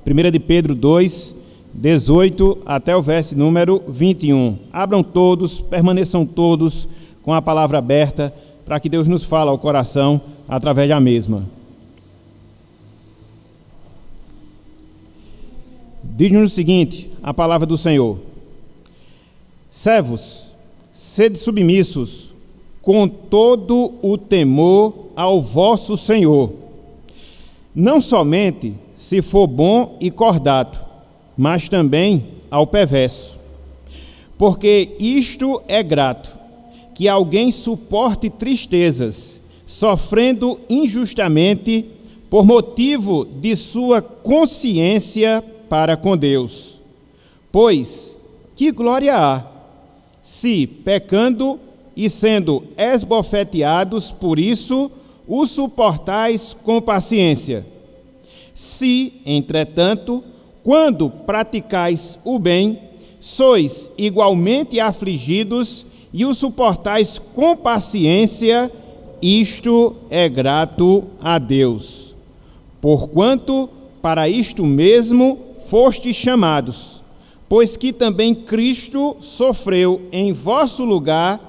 1 de Pedro 2, 18 até o verso número 21. Abram todos, permaneçam todos com a palavra aberta, para que Deus nos fale ao coração através da mesma. Diz-nos o seguinte, a palavra do Senhor: servos, sede submissos, com todo o temor ao vosso Senhor, não somente se for bom e cordato, mas também ao perverso. Porque isto é grato, que alguém suporte tristezas, sofrendo injustamente, por motivo de sua consciência para com Deus. Pois, que glória há, se, pecando e sendo esbofeteados por isso, o suportais com paciência. Se, entretanto, quando praticais o bem, sois igualmente afligidos e o suportais com paciência, isto é grato a Deus. Porquanto para isto mesmo fostes chamados, pois que também Cristo sofreu em vosso lugar,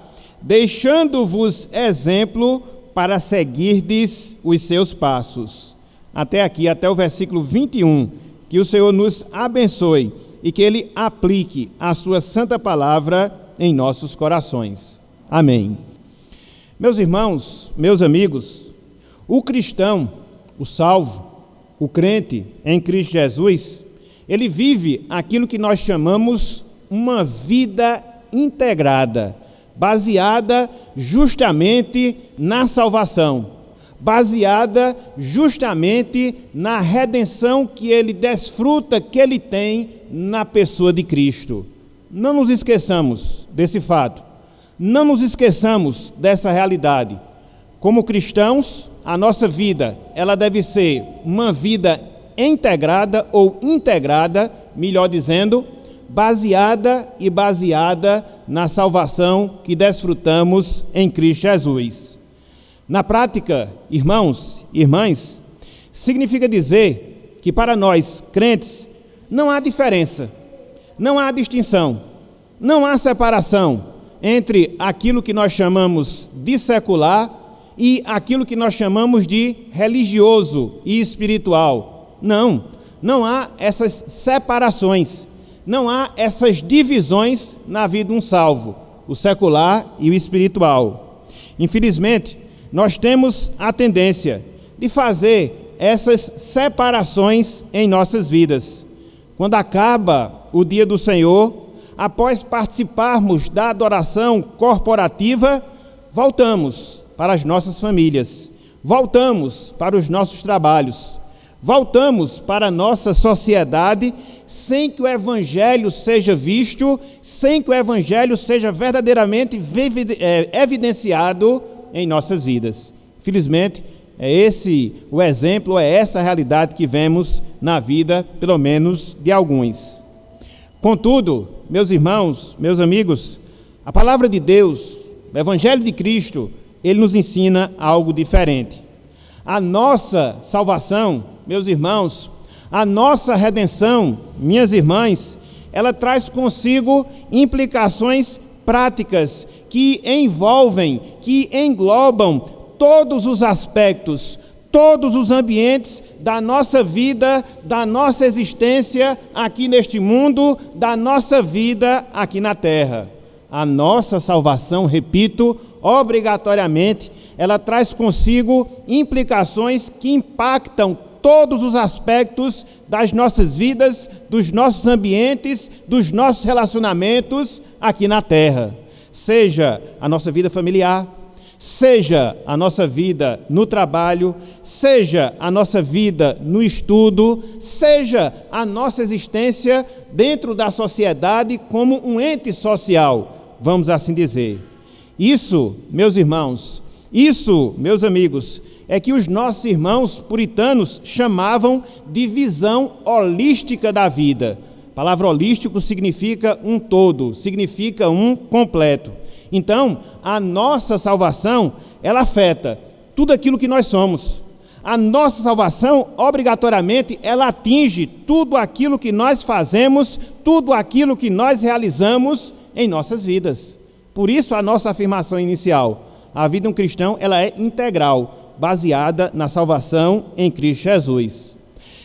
deixando-vos exemplo para seguirdes os seus passos. Até aqui, até o versículo 21, que o Senhor nos abençoe e que Ele aplique a sua santa palavra em nossos corações. Amém. Meus irmãos, meus amigos, o cristão, o salvo, o crente em Cristo Jesus, ele vive aquilo que nós chamamos uma vida integrada, baseada justamente na salvação, baseada justamente na redenção que ele desfruta, que ele tem na pessoa de Cristo. Não nos esqueçamos desse fato, não nos esqueçamos dessa realidade. Como cristãos, a nossa vida, ela deve ser uma vida integrada ou integrada, melhor dizendo, baseada na salvação que desfrutamos em Cristo Jesus. Na prática, irmãos e irmãs, significa dizer que para nós, crentes, não há diferença, não há distinção, não há separação entre aquilo que nós chamamos de secular e aquilo que nós chamamos de religioso e espiritual. Não há essas separações, não há essas divisões na vida de um salvo, o secular e o espiritual. Infelizmente, nós temos a tendência de fazer essas separações em nossas vidas. Quando acaba o dia do Senhor, após participarmos da adoração corporativa, voltamos para as nossas famílias, voltamos para os nossos trabalhos, voltamos para a nossa sociedade, sem que o Evangelho seja visto, sem que o Evangelho seja verdadeiramente evidenciado em nossas vidas. Felizmente, é esse o exemplo, é essa a realidade que vemos na vida, pelo menos de alguns. Contudo, meus irmãos, meus amigos, a palavra de Deus, o Evangelho de Cristo, ele nos ensina algo diferente. A nossa salvação, meus irmãos, a nossa redenção, minhas irmãs, ela traz consigo implicações práticas que envolvem, que englobam todos os aspectos, todos os ambientes da nossa vida, da nossa existência aqui neste mundo, da nossa vida aqui na terra. A nossa salvação, repito, obrigatoriamente, ela traz consigo implicações que impactam todos os aspectos das nossas vidas, dos nossos ambientes, dos nossos relacionamentos aqui na terra. Seja a nossa vida familiar, seja a nossa vida no trabalho, seja a nossa vida no estudo, seja a nossa existência dentro da sociedade como um ente social, vamos assim dizer. Isso, meus irmãos, isso, meus amigos, é que os nossos irmãos puritanos chamavam de visão holística da vida. A palavra holístico significa um todo, significa um completo. Então, a nossa salvação, ela afeta tudo aquilo que nós somos. A nossa salvação, obrigatoriamente, ela atinge tudo aquilo que nós fazemos, tudo aquilo que nós realizamos em nossas vidas. Por isso a nossa afirmação inicial, a vida de um cristão, ela é integral, baseada na salvação em Cristo Jesus.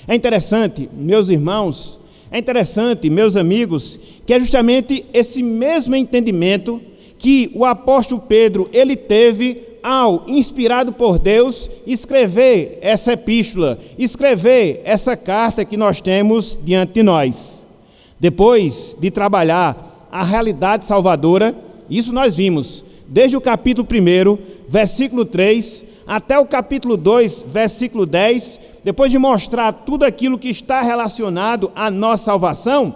É interessante, meus irmãos, é interessante, meus amigos, que é justamente esse mesmo entendimento que o apóstolo Pedro, ele teve ao, inspirado por Deus, escrever essa epístola, escrever essa carta que nós temos diante de nós. Depois de trabalhar a realidade salvadora, isso nós vimos, desde o capítulo 1, versículo 3, até o capítulo 2, versículo 10, depois de mostrar tudo aquilo que está relacionado à nossa salvação,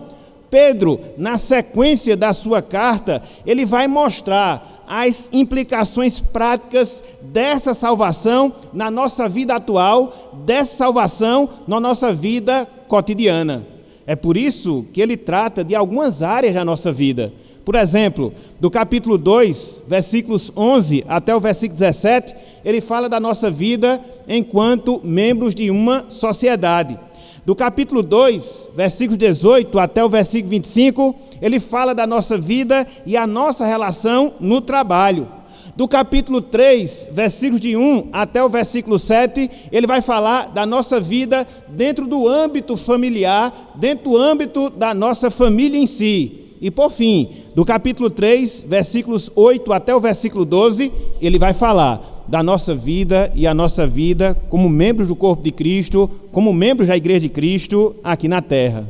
Pedro, na sequência da sua carta, ele vai mostrar as implicações práticas dessa salvação na nossa vida atual, dessa salvação na nossa vida cotidiana. É por isso que ele trata de algumas áreas da nossa vida. Por exemplo, do capítulo 2, versículos 11 até o versículo 17, ele fala da nossa vida enquanto membros de uma sociedade. Do capítulo 2, versículo 18 até o versículo 25, ele fala da nossa vida e a nossa relação no trabalho. Do capítulo 3, versículos de 1 até o versículo 7, ele vai falar da nossa vida dentro do âmbito familiar, dentro do âmbito da nossa família em si. E por fim, do capítulo 3, versículos 8 até o versículo 12, ele vai falar da nossa vida e a nossa vida como membros do corpo de Cristo, como membros da Igreja de Cristo aqui na terra.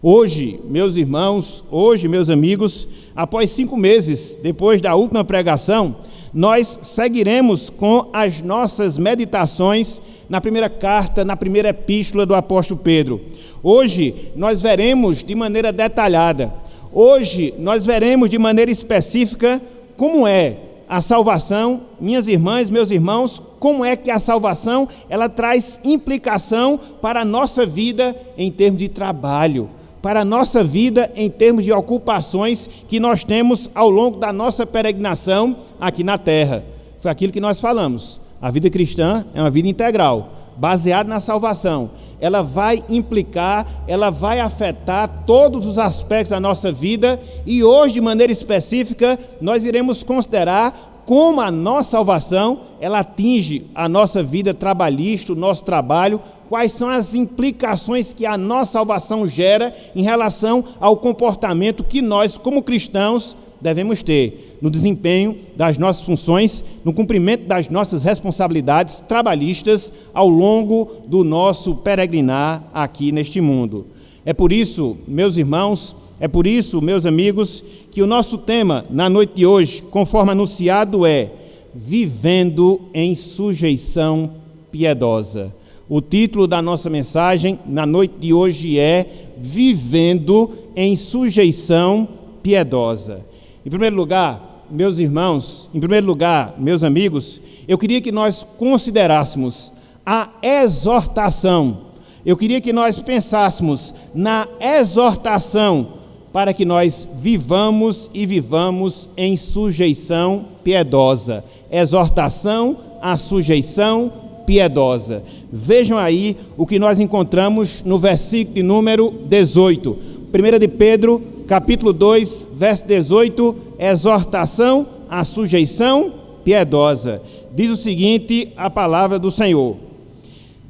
Hoje, meus irmãos, hoje, meus amigos, após 5 meses depois da última pregação, nós seguiremos com as nossas meditações na primeira carta, na primeira epístola do apóstolo Pedro. Hoje nós veremos de maneira detalhada, hoje nós veremos de maneira específica como é a salvação, minhas irmãs, meus irmãos, como é que a salvação, ela traz implicação para a nossa vida em termos de trabalho, para a nossa vida em termos de ocupações que nós temos ao longo da nossa peregrinação aqui na terra. Foi aquilo que nós falamos. A vida cristã é uma vida integral, baseada na salvação. Ela vai implicar, ela vai afetar todos os aspectos da nossa vida e hoje, de maneira específica, nós iremos considerar como a nossa salvação, ela atinge a nossa vida trabalhista, o nosso trabalho, quais são as implicações que a nossa salvação gera em relação ao comportamento que nós, como cristãos, devemos ter no desempenho das nossas funções, no cumprimento das nossas responsabilidades trabalhistas ao longo do nosso peregrinar aqui neste mundo. É por isso, meus irmãos, é por isso, meus amigos, que o nosso tema na noite de hoje, conforme anunciado, é Vivendo em Sujeição Piedosa. O título da nossa mensagem na noite de hoje é Vivendo em Sujeição Piedosa. Em primeiro lugar, meus irmãos, em primeiro lugar, meus amigos, eu queria que nós considerássemos a exortação. Eu queria que nós pensássemos na exortação para que nós vivamos e vivamos em sujeição piedosa. Exortação à sujeição piedosa. Vejam aí o que nós encontramos no versículo de número 18. 1 de Pedro, capítulo 2, verso 18, exortação à sujeição piedosa. Diz o seguinte, a palavra do Senhor: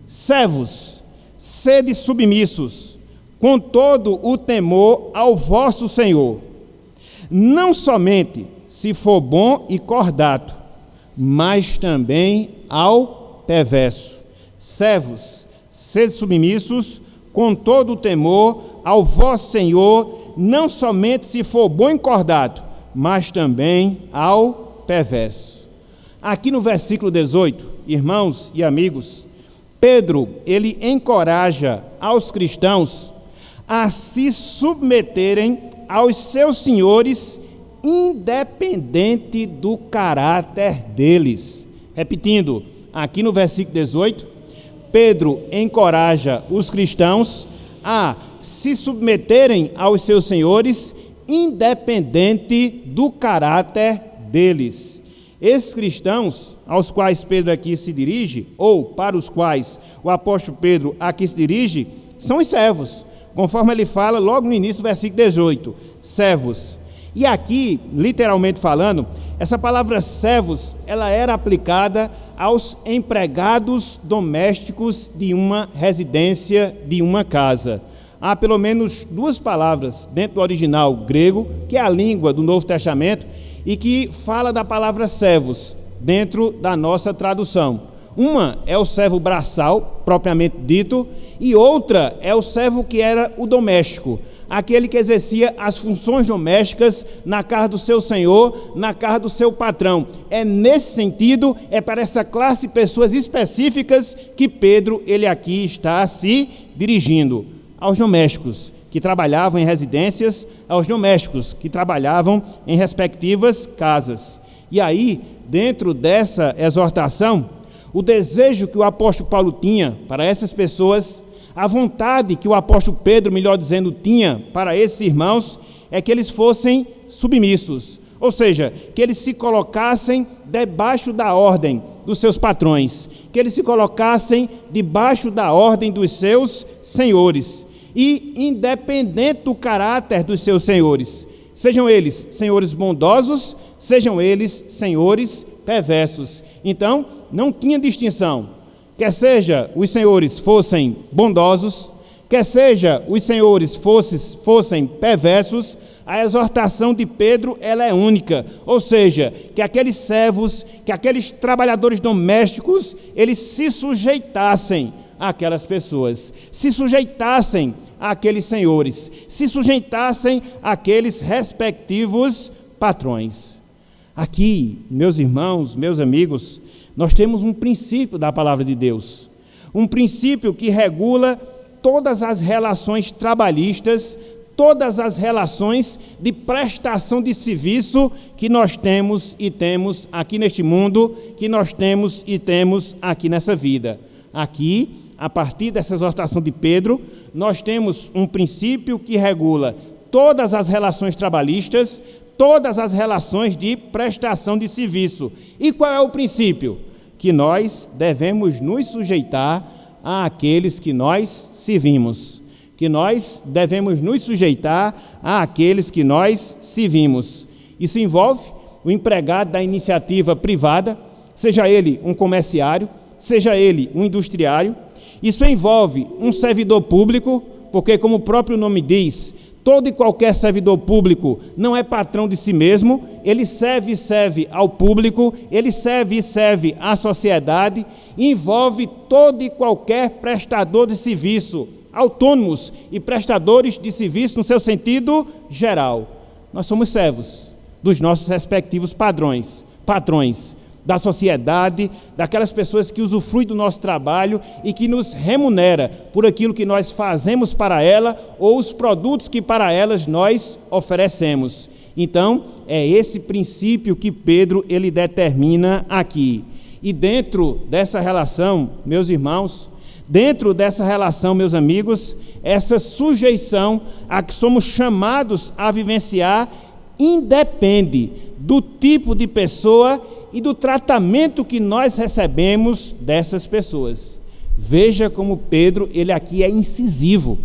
servos, sede submissos, com todo o temor ao vosso Senhor, não somente se for bom e cordato, mas também ao perverso. Servos, sede submissos, com todo o temor ao vosso Senhor, não somente se for bom e cordato, mas também ao perverso. Aqui no versículo 18, irmãos e amigos, Pedro, ele encoraja aos cristãos a se submeterem aos seus senhores, independente do caráter deles. Repetindo, aqui no versículo 18, Pedro encoraja os cristãos a se submeterem aos seus senhores, independente do caráter deles. Esses cristãos, aos quais Pedro aqui se dirige, ou para os quais o apóstolo Pedro aqui se dirige, são os servos, conforme ele fala logo no início do versículo 18, servos. E aqui, literalmente falando, essa palavra servos, ela era aplicada aos empregados domésticos de uma residência, de uma casa. Há pelo menos duas palavras dentro do original grego, que é a língua do Novo Testamento, e que fala da palavra servos, dentro da nossa tradução. Uma é o servo braçal, propriamente dito, e outra é o servo que era o doméstico, aquele que exercia as funções domésticas na casa do seu senhor, na casa do seu patrão. É nesse sentido, é para essa classe de pessoas específicas que Pedro, ele aqui está se dirigindo, aos domésticos que trabalhavam em residências, aos domésticos que trabalhavam em respectivas casas. E aí, dentro dessa exortação, o desejo que o apóstolo Paulo tinha para essas pessoas, a vontade que o apóstolo Pedro, melhor dizendo, tinha para esses irmãos, é que eles fossem submissos, ou seja, que eles se colocassem debaixo da ordem dos seus patrões, que eles se colocassem debaixo da ordem dos seus senhores, e independente do caráter dos seus senhores, sejam eles senhores bondosos, sejam eles senhores perversos. Então, não tinha distinção. Quer seja os senhores fossem bondosos, quer seja os senhores fossem perversos, a exortação de Pedro, ela é única. Ou seja, que aqueles servos, que aqueles trabalhadores domésticos, eles se sujeitassem àquelas pessoas, se sujeitassem àqueles senhores, se sujeitassem àqueles respectivos patrões. Aqui, meus irmãos, meus amigos, nós temos um princípio da palavra de Deus, um princípio que regula todas as relações trabalhistas, todas as relações de prestação de serviço que nós temos e temos aqui neste mundo, que nós temos e temos aqui nessa vida. Aqui, a partir dessa exortação de Pedro, nós temos um princípio que regula todas as relações trabalhistas, todas as relações de prestação de serviço. E qual é o princípio? Que nós devemos nos sujeitar àqueles que nós servimos. Que nós devemos nos sujeitar àqueles que nós servimos. Isso envolve o empregado da iniciativa privada, seja ele um comerciário, seja ele um industriário. Isso envolve um servidor público, porque, como o próprio nome diz, todo e qualquer servidor público não é patrão de si mesmo, ele serve ao público, ele serve à sociedade, envolve todo e qualquer prestador de serviço, autônomos e prestadores de serviço no seu sentido geral. Nós somos servos dos nossos respectivos patrões, da sociedade, daquelas pessoas que usufruem do nosso trabalho e que nos remunera por aquilo que nós fazemos para ela ou os produtos que para elas nós oferecemos. Então, é esse princípio que Pedro ele determina aqui. E dentro dessa relação, meus irmãos, dentro dessa relação, meus amigos, essa sujeição a que somos chamados a vivenciar independe do tipo de pessoa e do tratamento que nós recebemos dessas pessoas. Veja como Pedro, ele aqui é incisivo.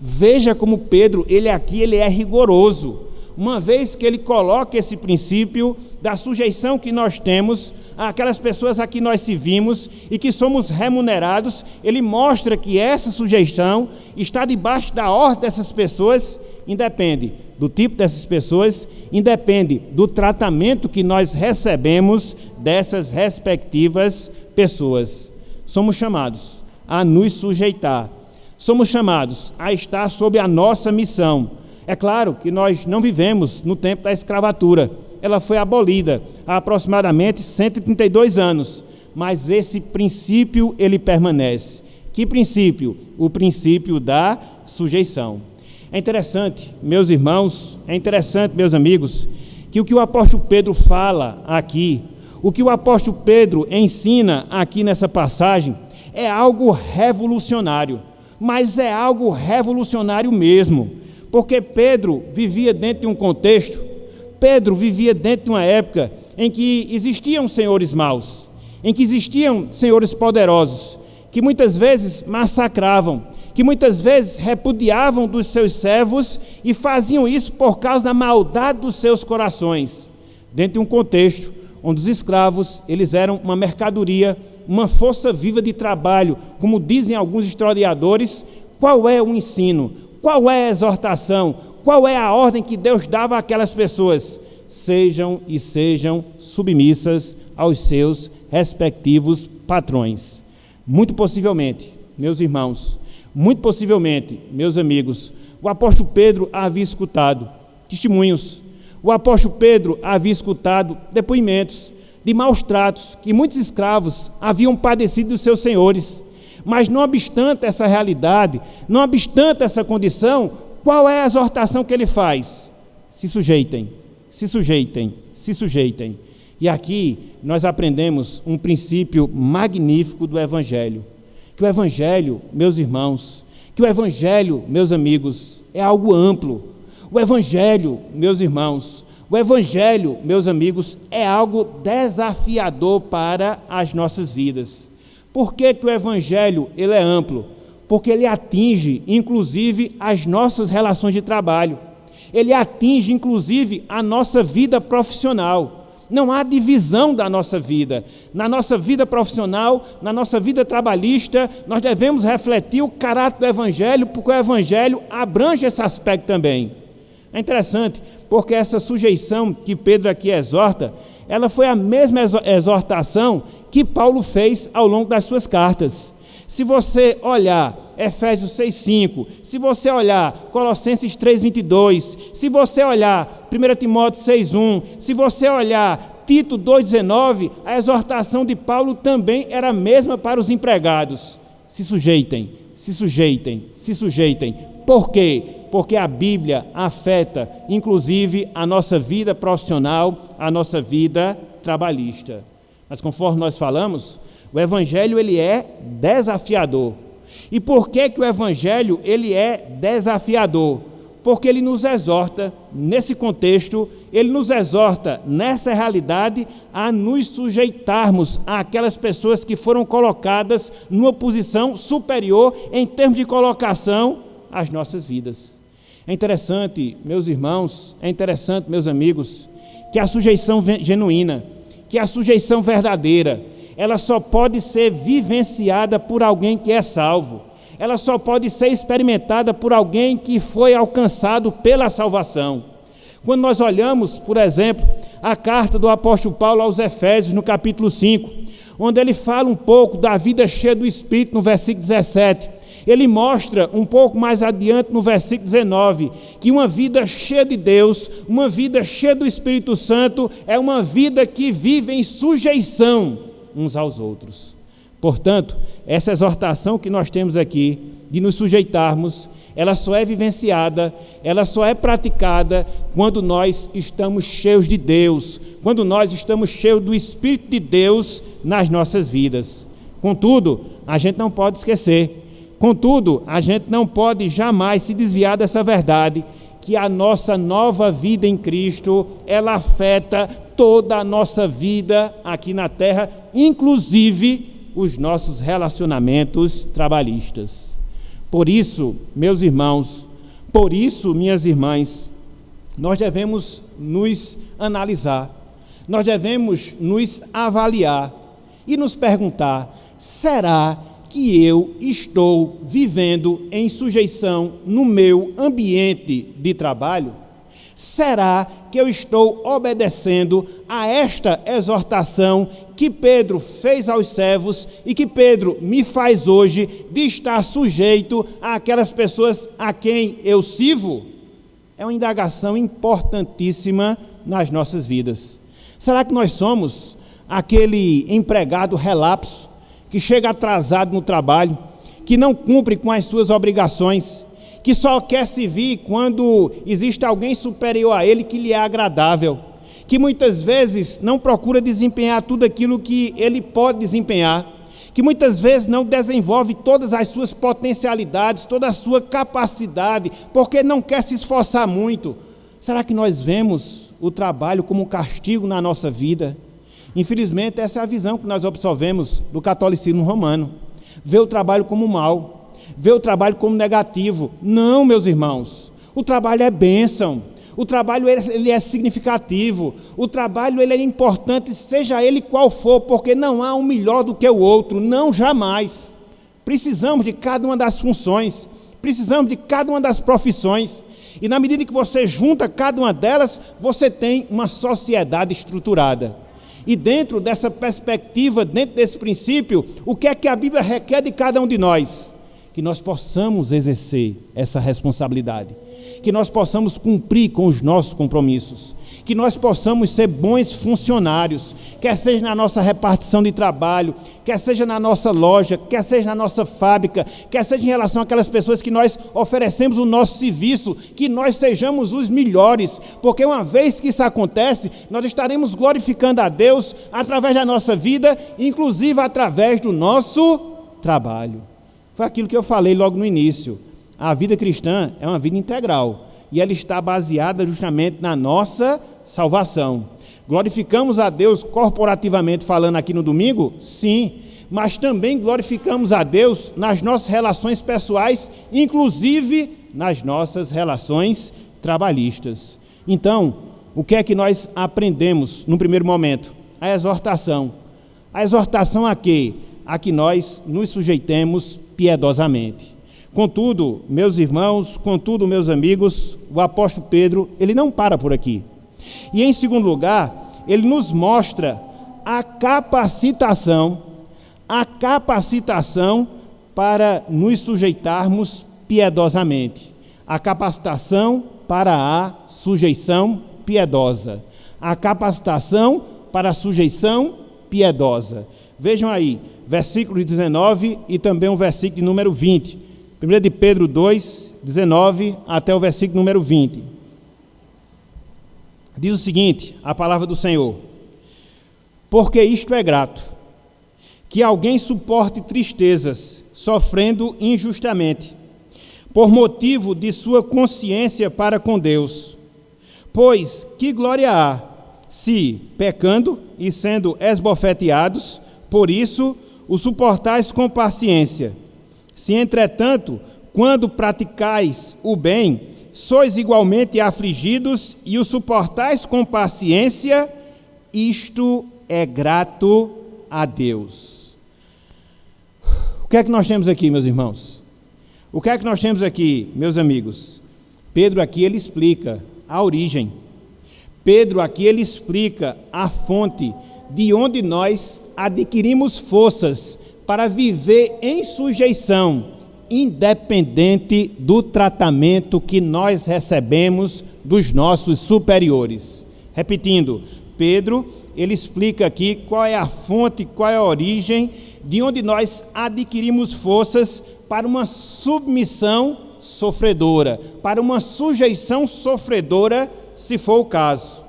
Veja como Pedro, ele aqui é rigoroso. Uma vez que ele coloca esse princípio da sujeição que nós temos àquelas pessoas a que nós servimos e que somos remunerados, ele mostra que essa sujeição está debaixo da ordem dessas pessoas, independe do tipo dessas pessoas, independe do tratamento que nós recebemos dessas respectivas pessoas. Somos chamados a nos sujeitar, somos chamados a estar sob a nossa missão. É claro que nós não vivemos no tempo da escravatura, ela foi abolida há aproximadamente 132 anos, mas esse princípio ele permanece. Que princípio? O princípio da sujeição. É interessante, meus irmãos, é interessante, meus amigos, que o que o apóstolo Pedro fala aqui, o que o apóstolo Pedro ensina aqui nessa passagem, é algo revolucionário, mas é algo revolucionário mesmo, porque Pedro vivia dentro de um contexto, Pedro vivia dentro de uma época em que existiam senhores maus, em que existiam senhores poderosos, que muitas vezes massacravam, que muitas vezes repudiavam dos seus servos e faziam isso por causa da maldade dos seus corações, dentro de um contexto onde os escravos eles eram uma mercadoria, uma força viva de trabalho, como dizem alguns historiadores. Qual é o ensino? Qual é a exortação? Qual é a ordem que Deus dava àquelas pessoas? Sejam submissas aos seus respectivos patrões. Muito possivelmente, meus irmãos, muito possivelmente, meus amigos, o apóstolo Pedro havia escutado testemunhos, o apóstolo Pedro havia escutado depoimentos de maus tratos que muitos escravos haviam padecido dos seus senhores. Mas não obstante essa realidade, não obstante essa condição, qual é a exortação que ele faz? Se sujeitem, se sujeitem, se sujeitem. E aqui nós aprendemos um princípio magnífico do Evangelho, que o Evangelho, meus irmãos, que o Evangelho, meus amigos, é algo amplo. O Evangelho, meus irmãos, o Evangelho, meus amigos, é algo desafiador para as nossas vidas. Por que que o Evangelho ele é amplo? Porque ele atinge, inclusive, as nossas relações de trabalho. Ele atinge, inclusive, a nossa vida profissional. Não há divisão da nossa vida. Na nossa vida profissional, na nossa vida trabalhista, nós devemos refletir o caráter do Evangelho, porque o Evangelho abrange esse aspecto também. É interessante, porque essa sujeição que Pedro aqui exorta, ela foi a mesma exortação que Paulo fez ao longo das suas cartas. Se você olhar Efésios 6,5, se você olhar Colossenses 3,22, se você olhar 1 Timóteo 6,1, se você olhar Tito 2,19, a exortação de Paulo também era a mesma para os empregados. Se sujeitem, se sujeitem, se sujeitem. Por quê? Porque a Bíblia afeta, inclusive, a nossa vida profissional, a nossa vida trabalhista. Mas conforme nós falamos, o Evangelho ele é desafiador. E por que que o Evangelho ele é desafiador? Porque ele nos exorta, nesse contexto, ele nos exorta, nessa realidade, a nos sujeitarmos àquelas pessoas que foram colocadas numa posição superior em termos de colocação às nossas vidas. É interessante, meus irmãos, é interessante, meus amigos, que a sujeição genuína, que a sujeição verdadeira, ela só pode ser vivenciada por alguém que é salvo. Ela só pode ser experimentada por alguém que foi alcançado pela salvação. Quando nós olhamos, por exemplo, a carta do apóstolo Paulo aos Efésios, no capítulo 5, onde ele fala um pouco da vida cheia do Espírito, no versículo 17, ele mostra um pouco mais adiante, no versículo 19, que uma vida cheia de Deus, uma vida cheia do Espírito Santo, é uma vida que vive em sujeição uns aos outros. Portanto, essa exortação que nós temos aqui, de nos sujeitarmos, ela só é vivenciada, ela só é praticada quando nós estamos cheios de Deus, quando nós estamos cheios do Espírito de Deus nas nossas vidas. Contudo, a gente não pode esquecer, contudo, a gente não pode jamais se desviar dessa verdade, que a nossa nova vida em Cristo, ela afeta toda a nossa vida aqui na terra, inclusive os nossos relacionamentos trabalhistas. Por isso, meus irmãos, por isso, minhas irmãs, nós devemos nos analisar, nós devemos nos avaliar e nos perguntar: será que eu estou vivendo em sujeição no meu ambiente de trabalho? Será que eu estou obedecendo a esta exortação que Pedro fez aos servos e que Pedro me faz hoje, de estar sujeito àquelas pessoas a quem eu sirvo? É uma indagação importantíssima nas nossas vidas. Será que nós somos aquele empregado relapso, que chega atrasado no trabalho, que não cumpre com as suas obrigações, que só quer servir quando existe alguém superior a ele que lhe é agradável, que muitas vezes não procura desempenhar tudo aquilo que ele pode desempenhar, que muitas vezes não desenvolve todas as suas potencialidades, toda a sua capacidade, porque não quer se esforçar muito? Será que nós vemos o trabalho como um castigo na nossa vida? Infelizmente, essa é a visão que nós absorvemos do catolicismo romano. Vê o trabalho como mal, vê o trabalho como negativo. Não, meus irmãos, o trabalho é bênção, o trabalho ele é significativo, o trabalho ele é importante, seja ele qual for, porque não há um melhor do que o outro, não, jamais. Precisamos de cada uma das funções, precisamos de cada uma das profissões, e na medida que você junta cada uma delas, você tem uma sociedade estruturada. E dentro dessa perspectiva, dentro desse princípio, o que é que a Bíblia requer de cada um de nós? Que nós possamos exercer essa responsabilidade, que nós possamos cumprir com os nossos compromissos, que nós possamos ser bons funcionários, quer seja na nossa repartição de trabalho, quer seja na nossa loja, quer seja na nossa fábrica, quer seja em relação àquelas pessoas que nós oferecemos o nosso serviço, que nós sejamos os melhores, porque uma vez que isso acontece, nós estaremos glorificando a Deus através da nossa vida, inclusive através do nosso trabalho. Foi aquilo que eu falei logo no início. A vida cristã é uma vida integral, e ela está baseada justamente na nossa salvação. Glorificamos a Deus corporativamente falando aqui no domingo? Sim, mas também glorificamos a Deus nas nossas relações pessoais, inclusive nas nossas relações trabalhistas. Então, o que é que nós aprendemos no primeiro momento? A exortação. A exortação a quê? A que nós nos sujeitemos piedosamente. Contudo, meus irmãos, contudo, meus amigos, o apóstolo Pedro, ele não para por aqui. E em segundo lugar, ele nos mostra a capacitação para nos sujeitarmos piedosamente. A capacitação para a sujeição piedosa. A capacitação para a sujeição piedosa. Vejam aí, versículo 19 e também o versículo de número 20. 1 de Pedro 2, 19 até o versículo número 20. Diz o seguinte, a palavra do Senhor: porque isto é grato, que alguém suporte tristezas, sofrendo injustamente, por motivo de sua consciência para com Deus. Pois que glória há, se, pecando e sendo esbofeteados, por isso o suportais com paciência. Se, entretanto, quando praticais o bem, sois igualmente afligidos e o suportais com paciência, isto é grato a Deus. O que é que nós temos aqui, meus irmãos? O que é que nós temos aqui, meus amigos? Pedro aqui ele explica a origem. Pedro aqui ele explica a fonte de onde nós adquirimos forças para viver em sujeição, independente do tratamento que nós recebemos dos nossos superiores. Repetindo, Pedro, ele explica aqui qual é a fonte, qual é a origem, de onde nós adquirimos forças para uma submissão sofredora, para uma sujeição sofredora, se for o caso.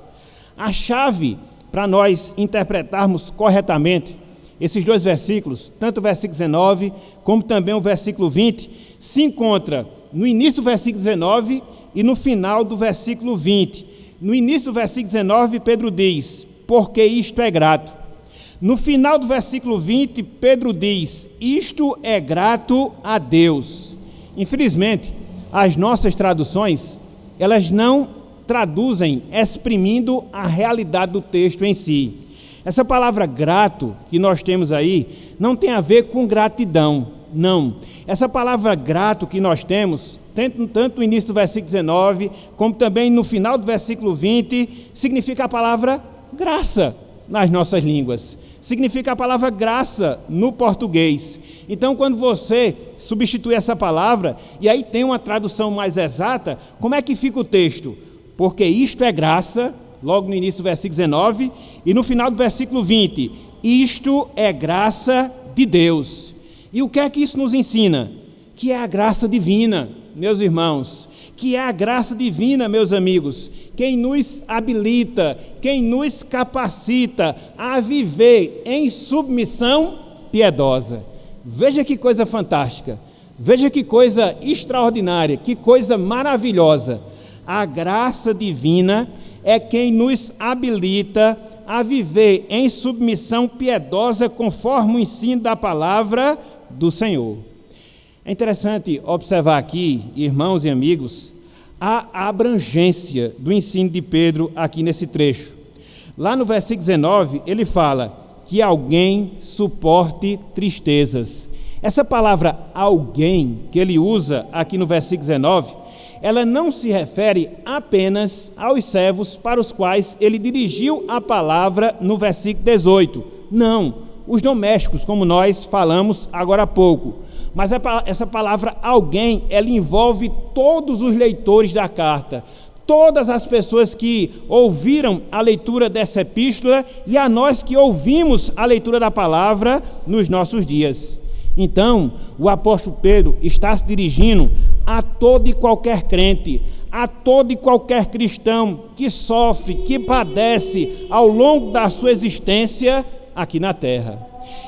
A chave para nós interpretarmos corretamente esses dois versículos, tanto o versículo 19, como também o versículo 20, se encontra no início do versículo 19 e no final do versículo 20. No início do versículo 19, Pedro diz, porque isto é grato. No final do versículo 20, Pedro diz, isto é grato a Deus. Infelizmente, as nossas traduções, elas não traduzem exprimindo a realidade do texto em si. Essa palavra grato que nós temos aí não tem a ver com gratidão, não. Essa palavra grato que nós temos, tanto no início do versículo 19, como também no final do versículo 20, significa a palavra graça nas nossas línguas. Significa a palavra graça no português. Então, quando você substitui essa palavra, e aí tem uma tradução mais exata, como é que fica o texto? Porque isto é graça, logo no início do versículo 19, e no final do versículo 20, isto é graça de Deus. E o que é que isso nos ensina? Que é a graça divina, meus irmãos, que é a graça divina, meus amigos, quem nos habilita, quem nos capacita a viver em submissão piedosa. Veja que coisa fantástica, veja que coisa extraordinária, que coisa maravilhosa. A graça divina é quem nos habilita a viver em submissão piedosa conforme o ensino da palavra do Senhor. É interessante observar aqui, irmãos e amigos, a abrangência do ensino de Pedro aqui nesse trecho. Lá no versículo 19, ele fala que alguém suporte tristezas. Essa palavra alguém que ele usa aqui no versículo 19, ela não se refere apenas aos servos para os quais ele dirigiu a palavra no versículo 18. Não, os domésticos, como nós falamos agora há pouco. Mas essa palavra alguém, ela envolve todos os leitores da carta, todas as pessoas que ouviram a leitura dessa epístola e a nós que ouvimos a leitura da palavra nos nossos dias. Então, o apóstolo Pedro está se dirigindo a todo e qualquer crente, a todo e qualquer cristão que sofre, que padece ao longo da sua existência aqui na terra.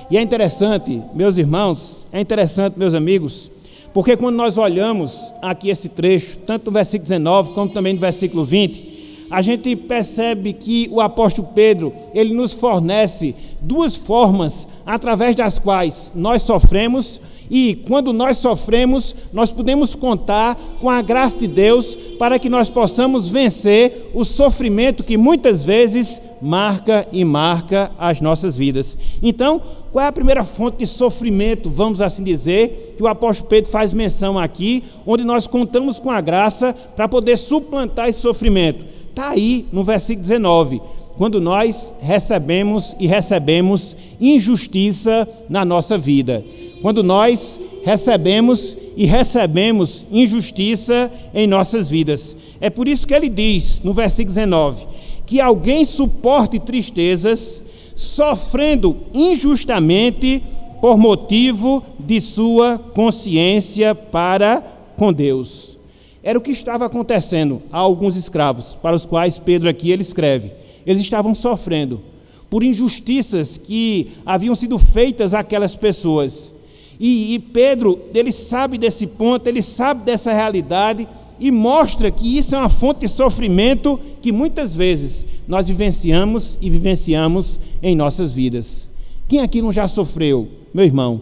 E é interessante, meus irmãos, é interessante, meus amigos, porque quando nós olhamos aqui esse trecho, tanto no versículo 19 como também no versículo 20, a gente percebe que o apóstolo Pedro, ele nos fornece duas formas através das quais nós sofremos, e quando nós sofremos, nós podemos contar com a graça de Deus para que nós possamos vencer o sofrimento que muitas vezes marca as nossas vidas. Então, qual é a primeira fonte de sofrimento, vamos assim dizer, que o apóstolo Pedro faz menção aqui, onde nós contamos com a graça para poder suplantar esse sofrimento? Está aí no versículo 19, quando nós recebemos injustiça na nossa vida. Quando nós recebemos injustiça em nossas vidas. É por isso que ele diz, no versículo 19, que alguém suporte tristezas, sofrendo injustamente por motivo de sua consciência para com Deus. Era o que estava acontecendo a alguns escravos, para os quais Pedro aqui ele escreve. Eles estavam sofrendo por injustiças que haviam sido feitas àquelas pessoas. E Pedro, ele sabe desse ponto, ele sabe dessa realidade e mostra que isso é uma fonte de sofrimento que muitas vezes nós vivenciamos em nossas vidas. Quem aqui não já sofreu, meu irmão?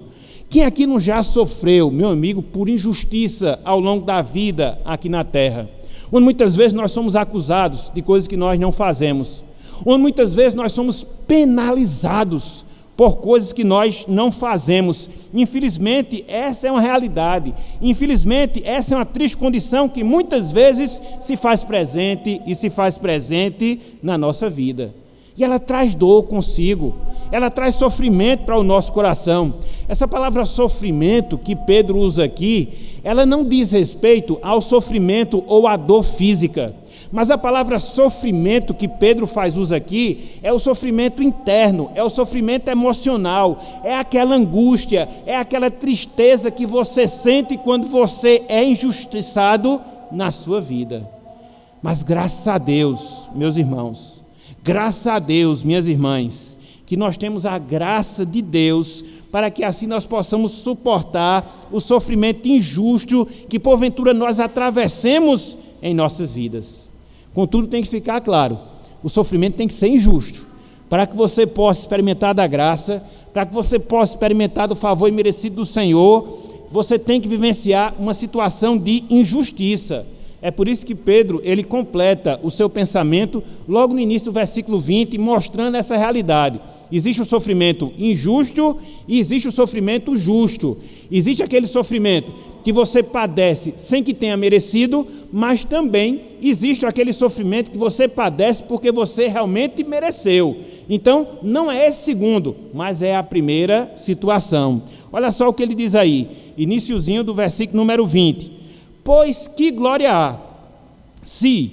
Quem aqui não já sofreu, meu amigo, por injustiça ao longo da vida aqui na terra? Onde muitas vezes nós somos acusados de coisas que nós não fazemos. Onde muitas vezes nós somos penalizados por coisas que nós não fazemos. Infelizmente, essa é uma realidade. Infelizmente, essa é uma triste condição que muitas vezes se faz presente na nossa vida. E ela traz dor consigo, ela traz sofrimento para o nosso coração. Essa palavra sofrimento que Pedro usa aqui, ela não diz respeito ao sofrimento ou à dor física. Mas a palavra sofrimento que Pedro faz uso aqui é o sofrimento interno, é o sofrimento emocional, é aquela angústia, é aquela tristeza que você sente quando você é injustiçado na sua vida. Mas graças a Deus, meus irmãos, graças a Deus, minhas irmãs, que nós temos a graça de Deus para que assim nós possamos suportar o sofrimento injusto que porventura nós atravessemos em nossas vidas. Contudo, tem que ficar claro, o sofrimento tem que ser injusto, para que você possa experimentar da graça, para que você possa experimentar do favor imerecido do Senhor, você tem que vivenciar uma situação de injustiça. É por isso que Pedro, ele completa o seu pensamento logo no início do versículo 20, mostrando essa realidade. Existe o sofrimento injusto e existe o sofrimento justo. Existe aquele sofrimento que você padece sem que tenha merecido, mas também existe aquele sofrimento que você padece porque você realmente mereceu. Então, não é esse segundo, mas é a primeira situação. Olha só o que ele diz aí, iniciozinho do versículo número 20. Pois que glória há, se,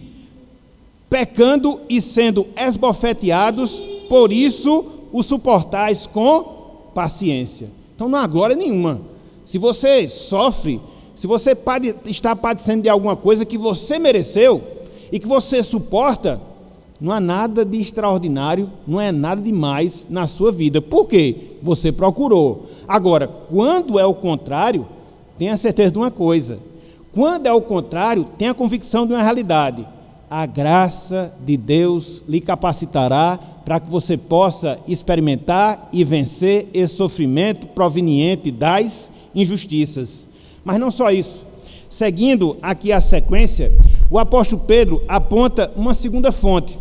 pecando e sendo esbofeteados, por isso o suportais com paciência. Então não há glória nenhuma. Se você sofre, se você está padecendo de alguma coisa que você mereceu e que você suporta, não há nada de extraordinário, não é nada demais na sua vida. Por quê? Você procurou. Agora, quando é o contrário, tenha certeza de uma coisa. Quando é o contrário, tenha a convicção de uma realidade. A graça de Deus lhe capacitará para que você possa experimentar e vencer esse sofrimento proveniente das injustiças. Mas não só isso. Seguindo aqui a sequência, o apóstolo Pedro aponta uma segunda fonte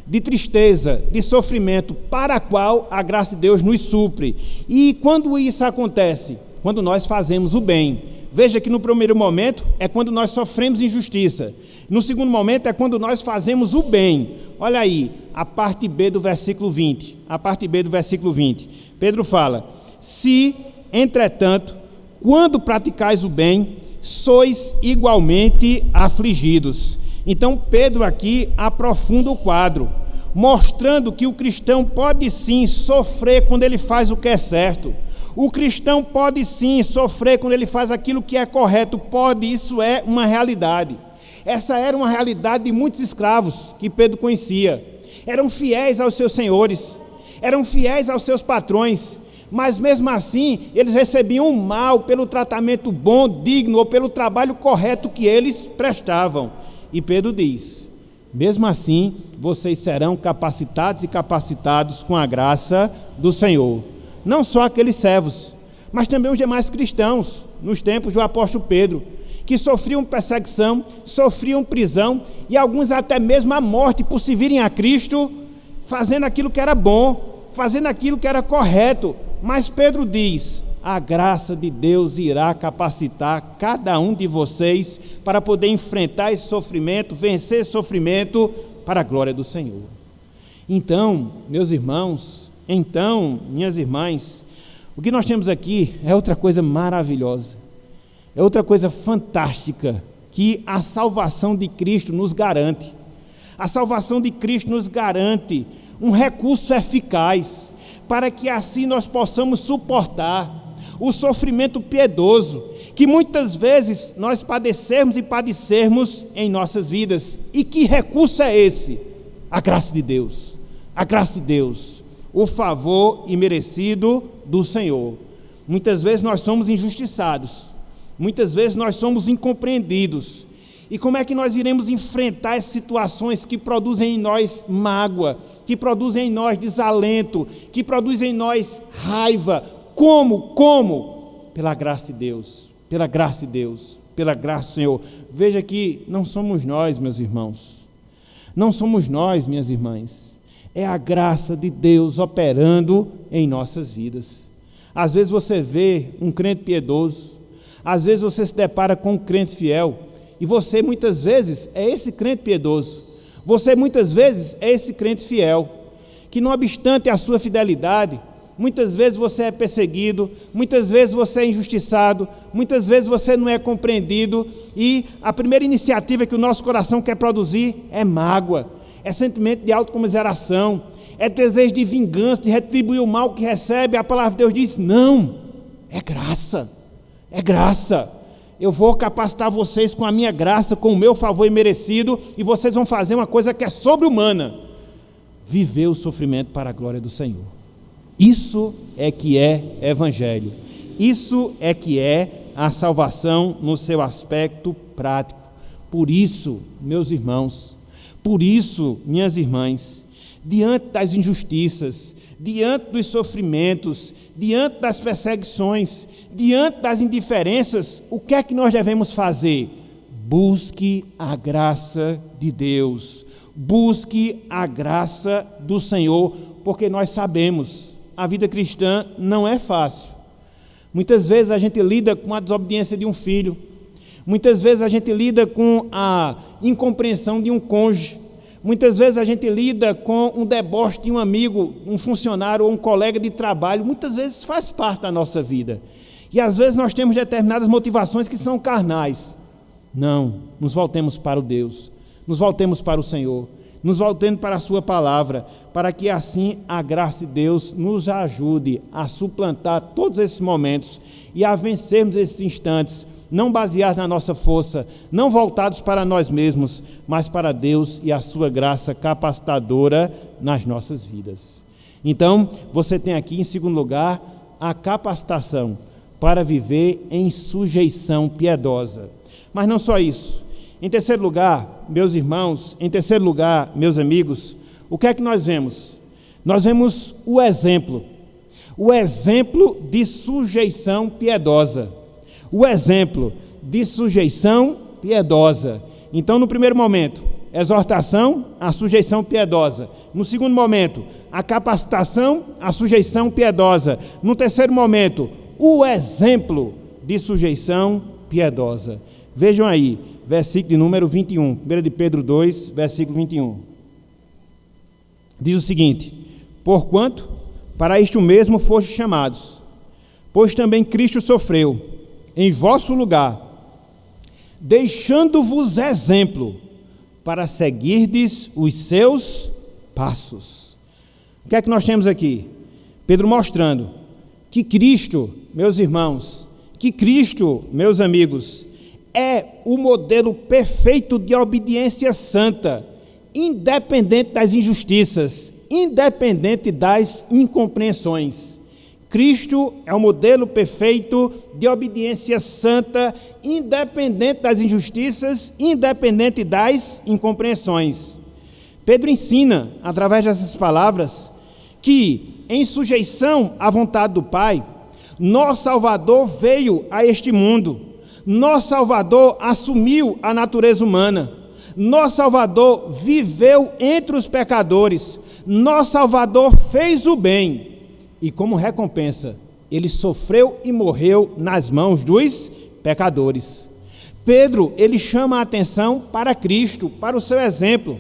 de tristeza, de sofrimento, para a qual a graça de Deus nos supre. E quando isso acontece? Quando nós fazemos o bem. Veja que no primeiro momento é quando nós sofremos injustiça. No segundo momento é quando nós fazemos o bem. Olha aí, a parte B do versículo 20. A parte B do versículo 20. Pedro fala: se, entretanto, quando praticais o bem, sois igualmente afligidos. Então Pedro aqui aprofunda o quadro, mostrando que o cristão pode sim sofrer quando ele faz o que é certo. O cristão pode sim sofrer quando ele faz aquilo que é correto. Pode, isso é uma realidade. Essa era uma realidade de muitos escravos que Pedro conhecia. Eram fiéis aos seus senhores, eram fiéis aos seus patrões, mas mesmo assim eles recebiam o mal pelo tratamento bom, digno, ou pelo trabalho correto que eles prestavam. E Pedro diz: mesmo assim vocês serão capacitados e capacitados com a graça do Senhor. Não só aqueles servos, mas também os demais cristãos, nos tempos do apóstolo Pedro, que sofriam perseguição, sofriam prisão, e alguns até mesmo a morte por se virem a Cristo, fazendo aquilo que era bom, fazendo aquilo que era correto. Mas Pedro diz: a graça de Deus irá capacitar cada um de vocês para poder enfrentar esse sofrimento, vencer esse sofrimento para a glória do Senhor. Então, meus irmãos, minhas irmãs, o que nós temos aqui é outra coisa maravilhosa, é outra coisa fantástica que a salvação de Cristo nos garante. A salvação de Cristo nos garante um recurso eficaz para que assim nós possamos suportar o sofrimento piedoso que muitas vezes nós padecermos e padecermos em nossas vidas. E que recurso é esse? A graça de Deus, a graça de Deus, o favor imerecido do Senhor. Muitas vezes nós somos injustiçados, muitas vezes nós somos incompreendidos. E como é que nós iremos enfrentar essas situações que produzem em nós mágoa, que produzem em nós desalento, que produzem em nós raiva? Como? Pela graça de Deus, pela graça de Deus, pela graça do Senhor. Veja que não somos nós, meus irmãos, não somos nós, minhas irmãs, é a graça de Deus operando em nossas vidas. Às vezes você vê um crente piedoso, às vezes você se depara com um crente fiel, e você muitas vezes é esse crente piedoso, você muitas vezes é esse crente fiel, que não obstante a sua fidelidade, muitas vezes você é perseguido, muitas vezes você é injustiçado, muitas vezes você não é compreendido, e a primeira iniciativa que o nosso coração quer produzir é mágoa, é sentimento de autocomiseração, é desejo de vingança, de retribuir o mal que recebe. A palavra de Deus diz: não, é graça, é graça. Eu vou capacitar vocês com a minha graça, com o meu favor imerecido, e vocês vão fazer uma coisa que é sobre-humana: viver o sofrimento para a glória do Senhor. Isso é que é evangelho, isso é que é a salvação no seu aspecto prático. Por isso, meus irmãos, por isso, minhas irmãs, diante das injustiças, diante dos sofrimentos, diante das perseguições, diante das indiferenças, o que é que nós devemos fazer? Busque a graça de Deus, busque a graça do Senhor, porque nós sabemos, a vida cristã não é fácil. Muitas vezes a gente lida com a desobediência de um filho, muitas vezes a gente lida com a incompreensão de um cônjuge, muitas vezes a gente lida com um deboche de um amigo, um funcionário ou um colega de trabalho. Muitas vezes faz parte da nossa vida, e às vezes nós temos determinadas motivações que são carnais. Não, nos voltemos para o Deus, nos voltemos para o Senhor, nos voltemos para a sua palavra, para que assim a graça de Deus nos ajude a suplantar todos esses momentos e a vencermos esses instantes, não baseados na nossa força, não voltados para nós mesmos, mas para Deus e a sua graça capacitadora nas nossas vidas. Então, você tem aqui, em segundo lugar, a capacitação para viver em sujeição piedosa. Mas não só isso. Em terceiro lugar, meus irmãos, em terceiro lugar, meus amigos, o que é que nós vemos? nós vemos o exemplo de sujeição piedosa. O exemplo de sujeição piedosa. Então, no primeiro momento, exortação à sujeição piedosa. No segundo momento, a capacitação à sujeição piedosa. No terceiro momento, o exemplo de sujeição piedosa. Vejam aí, versículo de número 21, 1 de Pedro 2, versículo 21. Diz o seguinte: porquanto para isto mesmo fostes chamados, pois também Cristo sofreu em vosso lugar, deixando-vos exemplo, para seguirdes os seus passos. O que é que nós temos aqui? Pedro mostrando que Cristo, meus irmãos, que Cristo, meus amigos, é o modelo perfeito de obediência santa, independente das injustiças, independente das incompreensões. Cristo é o modelo perfeito de obediência santa, independente das injustiças, independente das incompreensões. Pedro ensina, através dessas palavras, que, em sujeição à vontade do Pai, nosso Salvador veio a este mundo, nosso Salvador assumiu a natureza humana, nosso Salvador viveu entre os pecadores, nosso Salvador fez o bem, e como recompensa, ele sofreu e morreu nas mãos dos pecadores. Pedro, ele chama a atenção para Cristo, para o seu exemplo,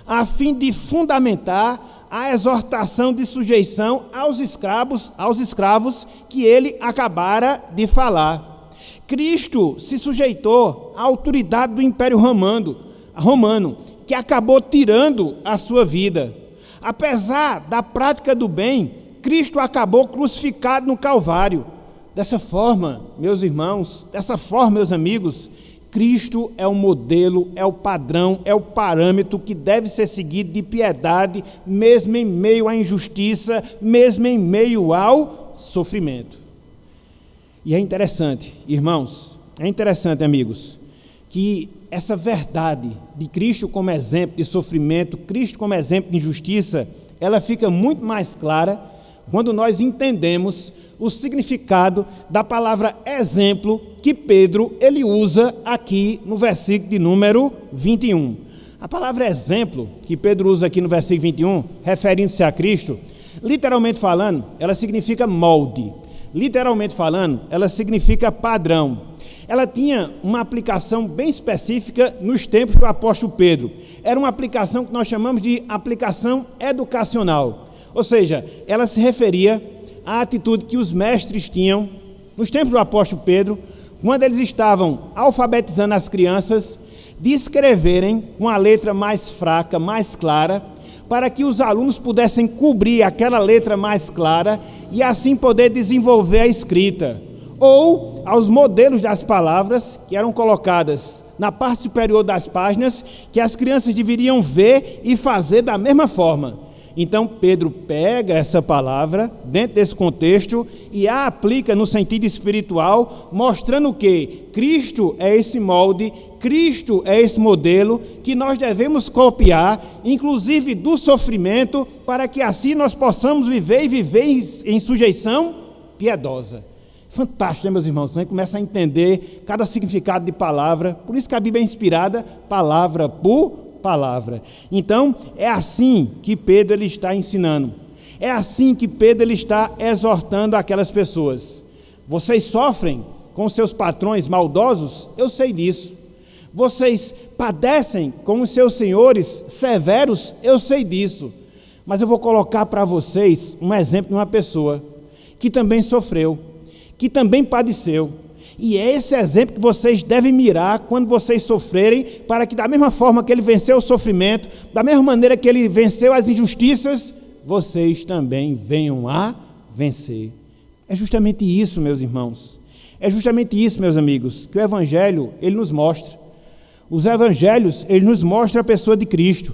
a fim de fundamentar a exortação de sujeição aos escravos que ele acabara de falar. Cristo se sujeitou à autoridade do Império Romano, que acabou tirando a sua vida. Apesar da prática do bem, Cristo acabou crucificado no Calvário. Dessa forma, meus irmãos, dessa forma, meus amigos, Cristo é o modelo, é o padrão, é o parâmetro que deve ser seguido de piedade, mesmo em meio à injustiça, mesmo em meio ao sofrimento. E é interessante, irmãos, amigos, que essa verdade de Cristo como exemplo de sofrimento, Cristo como exemplo de injustiça, ela fica muito mais clara quando nós entendemos o significado da palavra exemplo que Pedro ele usa aqui no versículo de número 21. A palavra exemplo que Pedro usa aqui no versículo 21, referindo-se a Cristo, literalmente falando, ela significa molde. Literalmente falando, ela significa padrão. Ela tinha uma aplicação bem específica nos tempos do apóstolo Pedro. Era uma aplicação que nós chamamos de aplicação educacional. Ou seja, ela se referia à atitude que os mestres tinham nos tempos do apóstolo Pedro, quando eles estavam alfabetizando as crianças, de escreverem com a letra mais fraca, mais clara, para que os alunos pudessem cobrir aquela letra mais clara e assim poder desenvolver a escrita. Ou aos modelos das palavras que eram colocadas na parte superior das páginas, que as crianças deveriam ver e fazer da mesma forma. Então Pedro pega essa palavra dentro desse contexto e a aplica no sentido espiritual, mostrando que Cristo é esse molde, Cristo é esse modelo que nós devemos copiar, inclusive do sofrimento, para que assim nós possamos viver em sujeição piedosa. Fantástico, né, meus irmãos? Nós começamos a entender cada significado de palavra, por isso que a Bíblia é inspirada palavra por palavra. Então, é assim que Pedro ele está ensinando. É assim que Pedro ele está exortando aquelas pessoas. Vocês sofrem com seus patrões maldosos? Eu sei disso. Vocês padecem com os seus senhores severos? Eu sei disso. Mas eu vou colocar para vocês um exemplo de uma pessoa que também sofreu, que também padeceu. E é esse exemplo que vocês devem mirar quando vocês sofrerem, para que da mesma forma que ele venceu o sofrimento, da mesma maneira que ele venceu as injustiças, vocês também venham a vencer. É justamente isso, meus irmãos. É justamente isso, meus amigos, que o Evangelho, ele nos mostra. Os Evangelhos, ele nos mostra a pessoa de Cristo,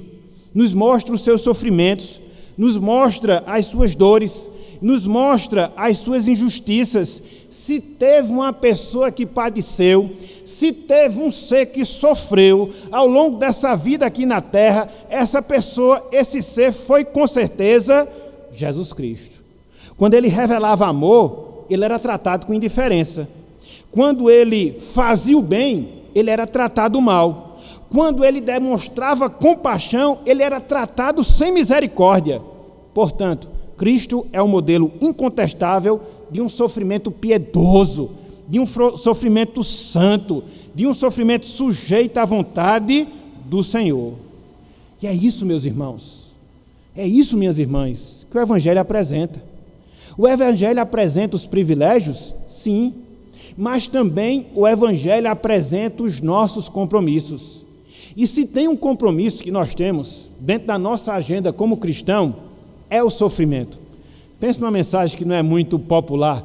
nos mostra os seus sofrimentos, nos mostra as suas dores, nos mostra as suas injustiças. Se teve uma pessoa que padeceu, se teve um ser que sofreu ao longo dessa vida aqui na terra, essa pessoa, esse ser foi com certeza Jesus Cristo. Quando ele revelava amor, ele era tratado com indiferença. Quando ele fazia o bem, ele era tratado mal. Quando ele demonstrava compaixão, ele era tratado sem misericórdia. Portanto, Cristo é um modelo incontestável de um sofrimento piedoso, de um sofrimento santo, de um sofrimento sujeito à vontade do Senhor. E é isso, meus irmãos, é isso, minhas irmãs, que o Evangelho apresenta. O Evangelho apresenta os privilégios? Sim, mas também o Evangelho apresenta os nossos compromissos. E se tem um compromisso que nós temos dentro da nossa agenda como cristão, é o sofrimento. Pense numa mensagem que não é muito popular.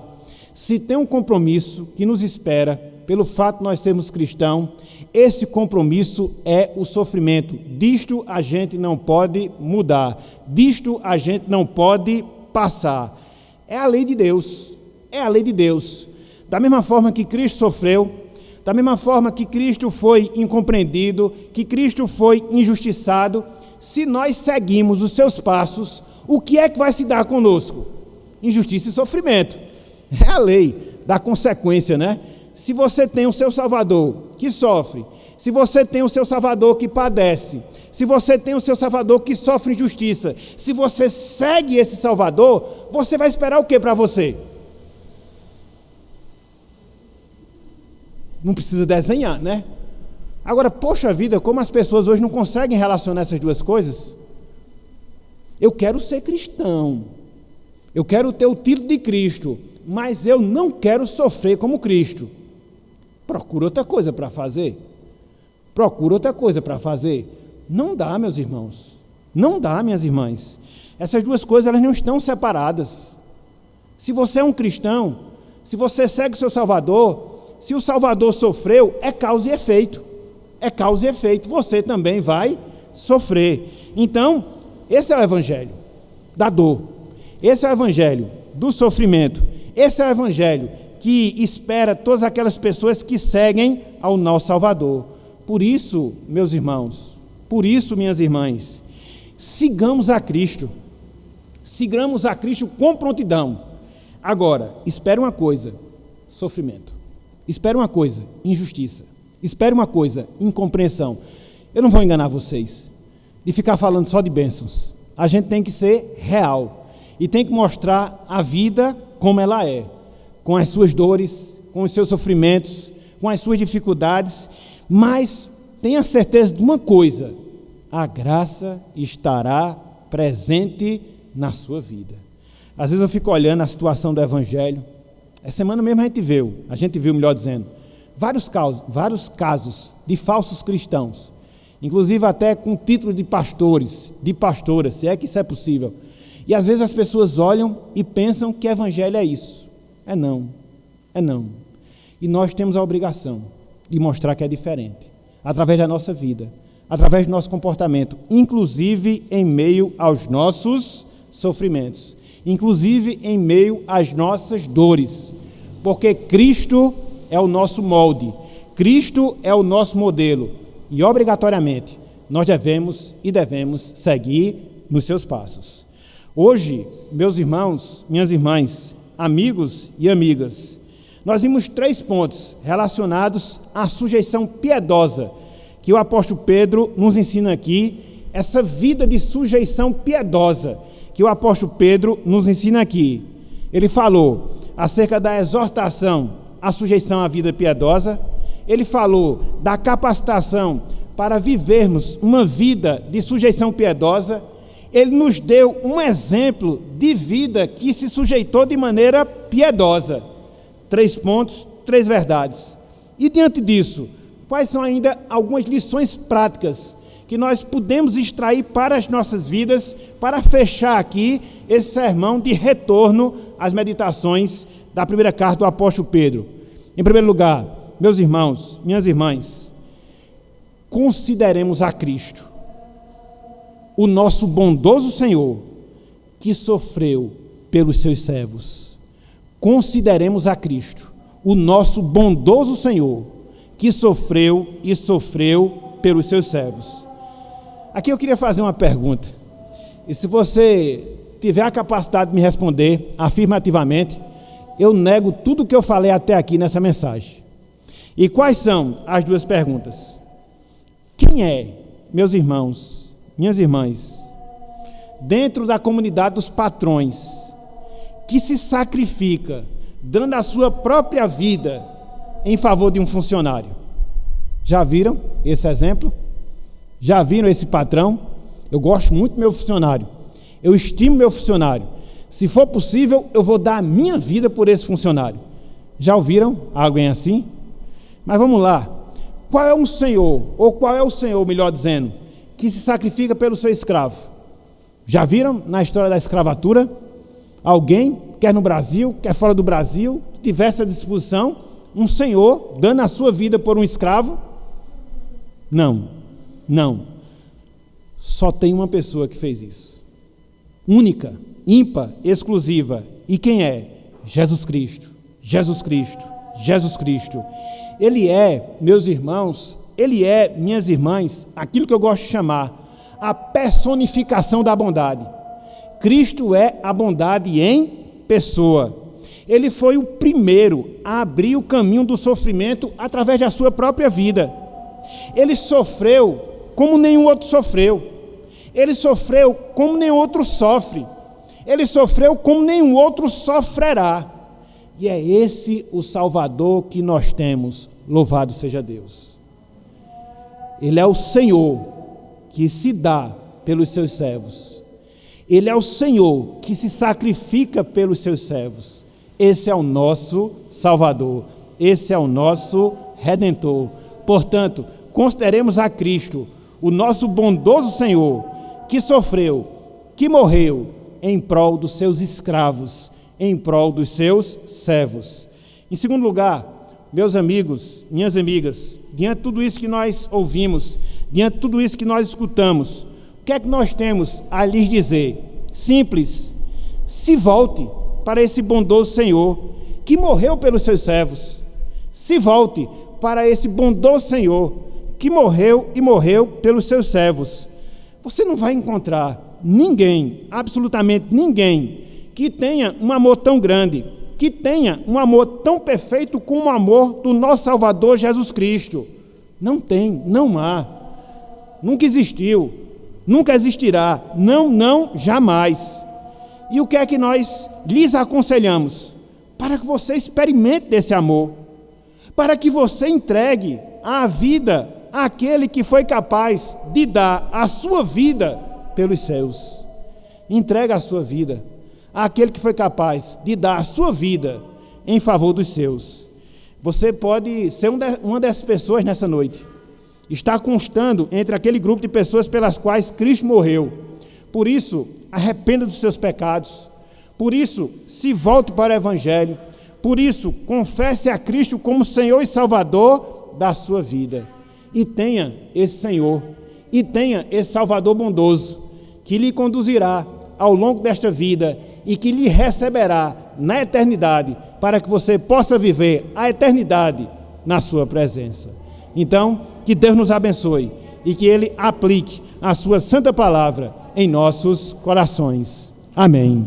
Se tem um compromisso que nos espera, pelo fato de nós sermos cristãos, esse compromisso é o sofrimento. Disto a gente não pode mudar, disto a gente não pode passar. É a lei de Deus, é a lei de Deus. Da mesma forma que Cristo sofreu, da mesma forma que Cristo foi incompreendido, que Cristo foi injustiçado, se nós seguimos os seus passos, o que é que vai se dar conosco? Injustiça e sofrimento. É a lei da consequência, né? Se você tem o seu Salvador que sofre, se você tem o seu Salvador que padece, se você tem o seu Salvador que sofre injustiça, se você segue esse Salvador, você vai esperar o que para você? Não precisa desenhar, né? Agora, poxa vida, como as pessoas hoje não conseguem relacionar essas duas coisas? Eu quero ser cristão, eu quero ter o título de Cristo, mas eu não quero sofrer como Cristo. Procura outra coisa para fazer. Procura outra coisa para fazer. Não dá, meus irmãos. Não dá, minhas irmãs. Essas duas coisas, elas não estão separadas. Se você é um cristão, se você segue o seu Salvador, se o Salvador sofreu, é causa e efeito. É causa e efeito. Você também vai sofrer. Então, esse é o Evangelho da dor. Esse é o Evangelho do sofrimento. Esse é o Evangelho que espera todas aquelas pessoas que seguem ao nosso Salvador. Por isso, meus irmãos, por isso, minhas irmãs, sigamos a Cristo com prontidão. Agora, espere uma coisa, sofrimento. Espere uma coisa, injustiça. Espere uma coisa, incompreensão. Eu não vou enganar vocês de ficar falando só de bênçãos. A gente tem que ser real e tem que mostrar a vida como ela é, com as suas dores, com os seus sofrimentos, com as suas dificuldades, mas tenha certeza de uma coisa: a graça estará presente na sua vida. Às vezes eu fico olhando a situação do Evangelho. Essa semana mesmo a gente viu, melhor dizendo, vários casos de falsos cristãos, inclusive até com título de pastores, de pastoras, se é que isso é possível. E às vezes as pessoas olham e pensam que Evangelho é isso. É não. E nós temos a obrigação de mostrar que é diferente, através da nossa vida, através do nosso comportamento, inclusive em meio aos nossos sofrimentos, inclusive em meio às nossas dores, porque Cristo é o nosso molde, Cristo é o nosso modelo, e obrigatoriamente nós devemos seguir nos seus passos. Hoje, meus irmãos, minhas irmãs, amigos e amigas, nós vimos 3 pontos relacionados à sujeição piedosa, que o apóstolo Pedro nos ensina aqui, essa vida de sujeição piedosa, que o apóstolo Pedro nos ensina aqui. Ele falou acerca da exortação à sujeição à vida piedosa, ele falou da capacitação para vivermos uma vida de sujeição piedosa, ele nos deu um exemplo de vida que se sujeitou de maneira piedosa. 3 pontos, 3 verdades. E diante disso, quais são ainda algumas lições práticas que nós podemos extrair para as nossas vidas, para fechar aqui esse sermão de retorno às meditações da primeira carta do apóstolo Pedro? Em primeiro lugar, meus irmãos, minhas irmãs, consideremos a Cristo, o nosso bondoso Senhor, que sofreu pelos seus servos. Consideremos a Cristo, o nosso bondoso Senhor, que sofreu pelos seus servos. Aqui eu queria fazer uma pergunta, e se você tiver a capacidade de me responder afirmativamente, eu nego tudo o que eu falei até aqui nessa mensagem. E quais são as duas perguntas? Quem é, meus irmãos, minhas irmãs, dentro da comunidade dos patrões, que se sacrifica, dando a sua própria vida em favor de um funcionário? Já viram esse exemplo? Já viram esse patrão? Eu gosto muito do meu funcionário, eu estimo meu funcionário. Se for possível, eu vou dar a minha vida por esse funcionário. Já ouviram alguém assim? Mas vamos lá. Qual é um senhor, ou qual é o senhor, melhor dizendo, que se sacrifica pelo seu escravo? Já viram na história da escravatura? Alguém, quer no Brasil, quer fora do Brasil, que tivesse à disposição um senhor dando a sua vida por um escravo? Não, não. Só tem uma pessoa que fez isso. Única, ímpar, exclusiva. E quem é? Jesus Cristo. Jesus Cristo. Jesus Cristo. Ele é, meus irmãos, ele é, minhas irmãs, aquilo que eu gosto de chamar a personificação da bondade. Cristo é a bondade em pessoa. Ele foi o primeiro a abrir o caminho do sofrimento através da sua própria vida. Ele sofreu como nenhum outro sofreu. Ele sofreu como nenhum outro sofre. Ele sofreu como nenhum outro sofrerá. E é esse o Salvador que nós temos. Louvado seja Deus. Ele é o Senhor que se dá pelos seus servos. Ele é o Senhor que se sacrifica pelos seus servos. Esse é o nosso Salvador. Esse é o nosso Redentor. Portanto, consideremos a Cristo, o nosso bondoso Senhor, que sofreu, que morreu em prol dos seus escravos, em prol dos seus servos. Em segundo lugar, meus amigos, minhas amigas, diante de tudo isso que nós ouvimos, diante de tudo isso que nós escutamos, o que é que nós temos a lhes dizer? Simples: se volte para esse bondoso Senhor que morreu pelos seus servos. Se volte para esse bondoso Senhor que morreu e morreu pelos seus servos. Você não vai encontrar ninguém, absolutamente ninguém, que tenha um amor tão grande, que tenha um amor tão perfeito como o amor do nosso Salvador Jesus Cristo. Não tem, não há, nunca existiu, nunca existirá, não, jamais. E o que é que nós lhes aconselhamos? Para que você experimente desse amor, para que você entregue a vida àquele que foi capaz de dar a sua vida pelos seus. Entrega a sua vida àquele que foi capaz de dar a sua vida em favor dos seus. Você pode ser uma dessas pessoas nessa noite. Está constando entre aquele grupo de pessoas pelas quais Cristo morreu. Por isso, arrependa dos seus pecados. Por isso, se volte para o Evangelho. Por isso, confesse a Cristo como Senhor e Salvador da sua vida. E tenha esse Senhor, e tenha esse Salvador bondoso, que lhe conduzirá ao longo desta vida e que lhe receberá na eternidade, para que você possa viver a eternidade na sua presença. Então, que Deus nos abençoe e que Ele aplique a sua santa palavra em nossos corações. Amém.